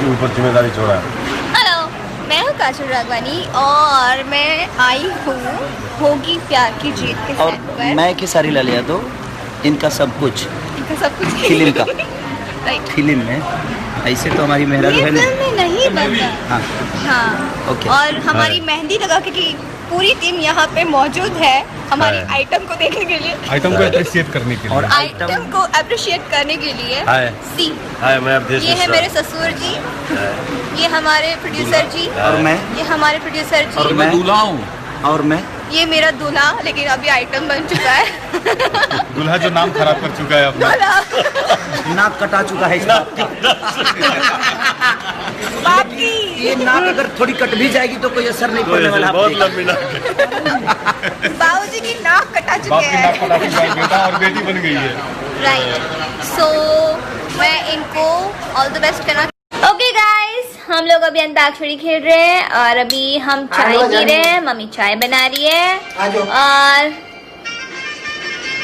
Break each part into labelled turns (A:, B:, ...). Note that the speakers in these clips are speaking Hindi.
A: के ऊपर जिम्मेदारी छोड़ा है।
B: हेलो, मैं हूँ काजल राघवानी और मैं आई हूँ होगी प्यार की जीत के
C: और
B: सेट पर।
C: मैं खेसारी लाल यादव, इनका सब कुछ
B: इनका सब कुछ
C: फिल्म का
B: राइट।
C: फिल्म में ऐसे तो हमारी मेहरा
B: ये
C: जो है
B: फिल्म
C: ना।
B: में नहीं बनता।
C: हाँ
B: हाँ
C: ओके।
B: और हमारी मेहंदी लगा के की पूरी टीम यहाँ पे मौजूद है हमारी
A: हाँ।
B: आइटम को देखने के लिए,
D: आइटम को अप्रिशिएट करने के लिए।
C: और
B: आइटम को अप्रिशिएट करने के लिए।
A: हाय
B: सी
A: हाय, मैं अवधेश
B: ये है
A: मिश्रा।
B: मेरे ससुर जी, ये हमारे प्रोड्यूसर जी,
C: और मैं
B: ये हमारे प्रोड्यूसर
C: और
B: जी,
C: मैं दूल्हा हूँ और मैं
B: ये मेरा दूल्हा, लेकिन अभी आइटम बन चुका है।
D: दूल्हा जो नाम खराब कर चुका है अपना।
B: दूल्हा
C: नाक कटा चुका है इसका।
B: बाकी
C: ये नाक अगर थोड़ी कट भी जाएगी तो कोई असर नहीं पड़ने वाला।
A: बहुत
C: आप
A: लंबी नाक है।
B: बाबूजी की नाक कटा
D: बाप
B: चुके
D: की नाक
B: हैं।
D: कटा चुका है, बेटा और बेटी बन गई है।
B: राइट, सो मैं इनको ऑल द बेस्ट करना। ओके गाइस, हम लोग अभी अंताक्षरी खेल रहे हैं और अभी हम चाय पी रहे हैं। मम्मी चाय बना रही है और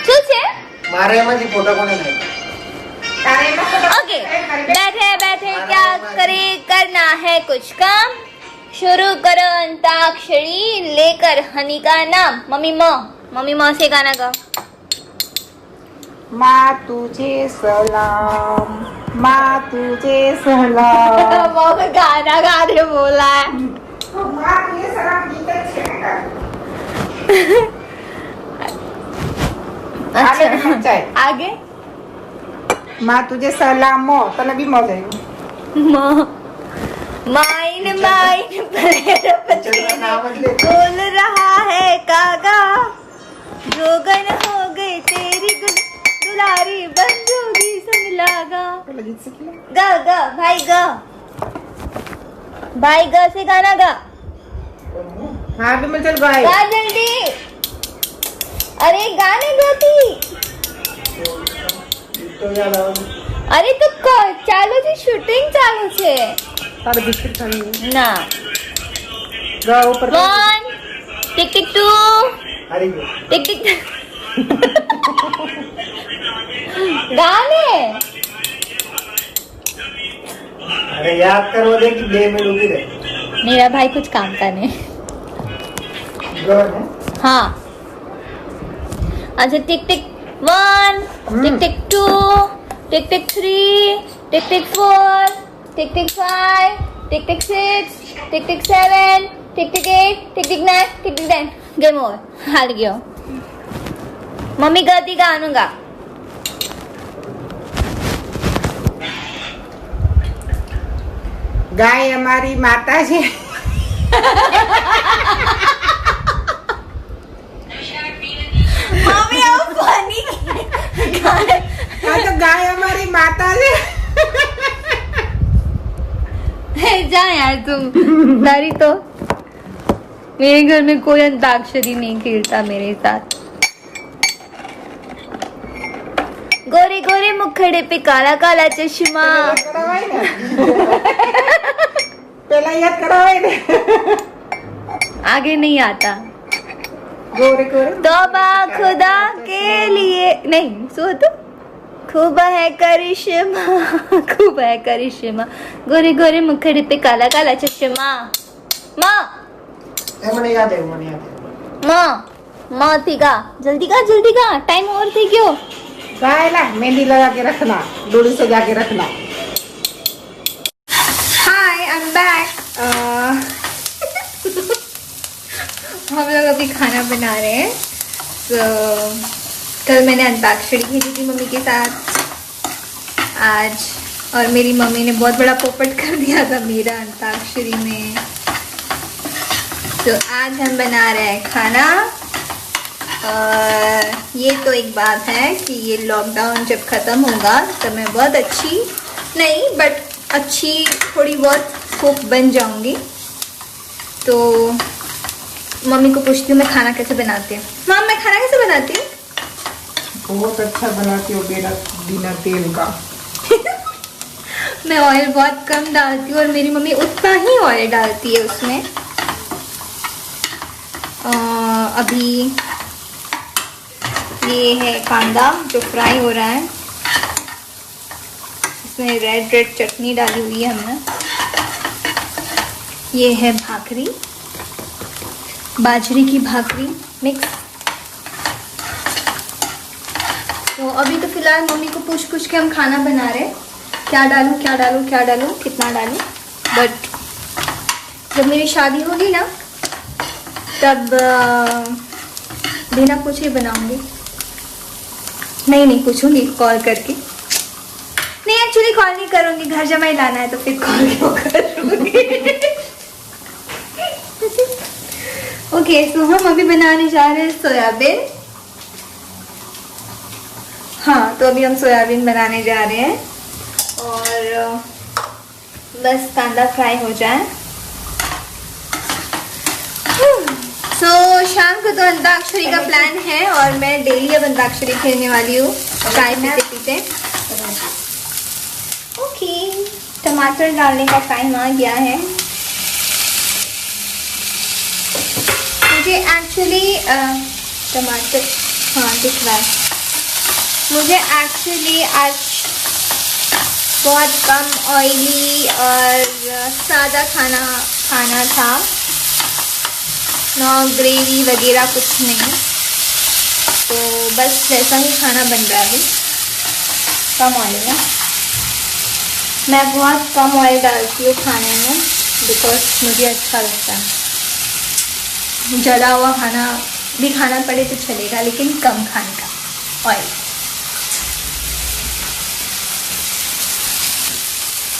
B: चलছে
E: मारे मत फोटो कोने नहीं।
B: ओके, बैठे बैठे क्या करे, करना है कुछ काम। शुरू करो अंताक्षरी लेकर हनी का नाम। मम्मी माँ से गाना गाओ।
E: माँ तुझे सलाम, माँ तुझे सलाम।
B: वो गाना गा रहे बोला है।
E: माँ तुझे सलाम गीत
B: अच्छा, आगे
E: माँ तुझे सलाम हो तो नबी मौज है।
B: माइन बोल रहा है कागा, जोगन हो गई तेरी दुलारी बंजूरी सुन लागा। गा गा भाई गा, भाई गा से गाना गा।
E: हाँ भी मैं चल गाए।
B: गा जल्दी, अरे गाने गाती। अरे तो ચાલુ છે, શૂટિંગ ચાલુ છે
E: तारे बिस्किट खानी
B: ના।
E: गा ऊपर
B: 1 टिक टिक 2
E: अरे
B: टिक टिक गाने।
E: अरे याद करो दे कि डे में डूबी रहे।
B: मेरा भाई कुछ काम का नहीं।
E: गौर है।
B: हाँ अच्छा, टिक टिक 1 टिक टिक 2 टिक टिक 3 टिक टिक 4 टिक टिक 5 टिक टिक 6 टिक टिक 7 टिक टिक 8 टिक टिक 9 टिक टिक 10। गेम ओवर, हार गया। मम्मी गाती गाना गा।
E: गाय हमारी माता है।
B: मम्मी आप फनी गाने।
E: हाँ तो गाय हमारी माता है।
B: जा यार तुम, डरी तो। मेरे घर में कोई अंताक्षरी नहीं खेलता मेरे साथ। गोरे गोरे मुखड़े पे काला काला चश्मा।
E: पहला याद करावे ना।
B: आगे नहीं आता।
E: गोरे गोरे
B: तौबा खुदा के लिए नहीं, सो तो खूब है करिश्मा, खूब है करिश्मा। गोरे गोरे मुखड़े पे काला काला चश्मा। माँ
E: મને યાદ है, મને याद है।
B: माँ थी गा, जल्दी गा, टाइम और थी क्यों।
E: गाय ला मेहंदी लगा के रखना, डोरी सजा के रखना।
B: हाय, आई एम बैक। हम लोग अभी खाना बना रहे हैं। तो कल मैंने अंताक्षरी खेली थी मम्मी के साथ आज, और मेरी मम्मी ने बहुत बड़ा पोपट कर दिया था मेरा अंताक्षरी में। तो आज हम बना रहे हैं खाना। और ये तो एक बात है कि ये लॉकडाउन जब ख़त्म होगा तो मैं बहुत अच्छी नहीं बट अच्छी थोड़ी बहुत कुक बन जाऊंगी। तो मम्मी को पूछती हूँ मैं खाना कैसे बनाती हूँ। माँ मैं खाना कैसे बनाती हूँ।
E: बहुत अच्छा बनाती हो बेटा, बिना तेल का।
B: मैं ऑयल बहुत कम डालती हूँ और मेरी मम्मी उतना ही ऑयल डालती है उसमें। अभी ये है कांदा जो फ्राई हो रहा है, इसमें रेड चटनी डाली हुई है हमने। ये है भाकरी, बाजरे की भाकरी मिक्स। तो अभी तो फिलहाल मम्मी को पूछ के हम खाना बना रहे हैं, क्या डालूं क्या डालूं क्या डालूं कितना डालूं। बट जब मेरी शादी होगी ना तब बिना पूछे बनाऊंगी। नहीं पूछूंगी कॉल करके। नहीं एक्चुअली कॉल नहीं करूंगी, घर जमाई लाना है तो फिर कॉल क्यों करूंगी। ओके सो हम अभी बनाने जा रहे हैं सोयाबीन। हाँ तो अभी हम सोयाबीन बनाने जा रहे हैं और बस कांदा फ्राई हो जाए। सो शाम को तो अंताक्षरी का प्लान है और मैं डेली अब अंताक्षरी खेलने वाली हूँ चाय पीते पीते। ओके टमाटर डालने का टाइम आ गया है। मुझे एक्चुअली टमाटर हाँ दिख रहा है। मुझे एक्चुअली आज बहुत कम ऑयली और सादा खाना था, नो ग्रेवी वगैरह कुछ नहीं, तो बस वैसा ही खाना बन रहा है अभी कम ऑयल में। मैं बहुत कम ऑयल डालती हूँ खाने में बिकॉज मुझे अच्छा लगता है। जला हुआ खाना भी खाना पड़े तो चलेगा लेकिन कम खाने का ऑयल।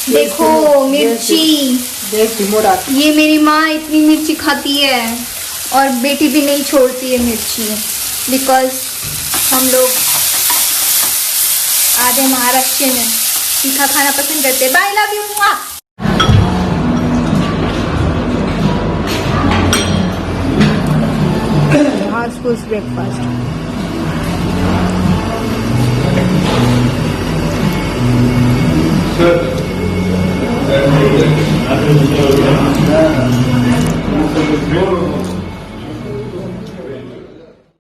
B: देखो मिर्ची, ये मेरी माँ इतनी मिर्ची खाती है और बेटी भी नहीं छोड़ती है मिर्ची बिकॉज हम लोग आधे महाराष्ट्र में तीखा खाना पसंद करते हैं। Bye love you. आज ब्रेकफास्ट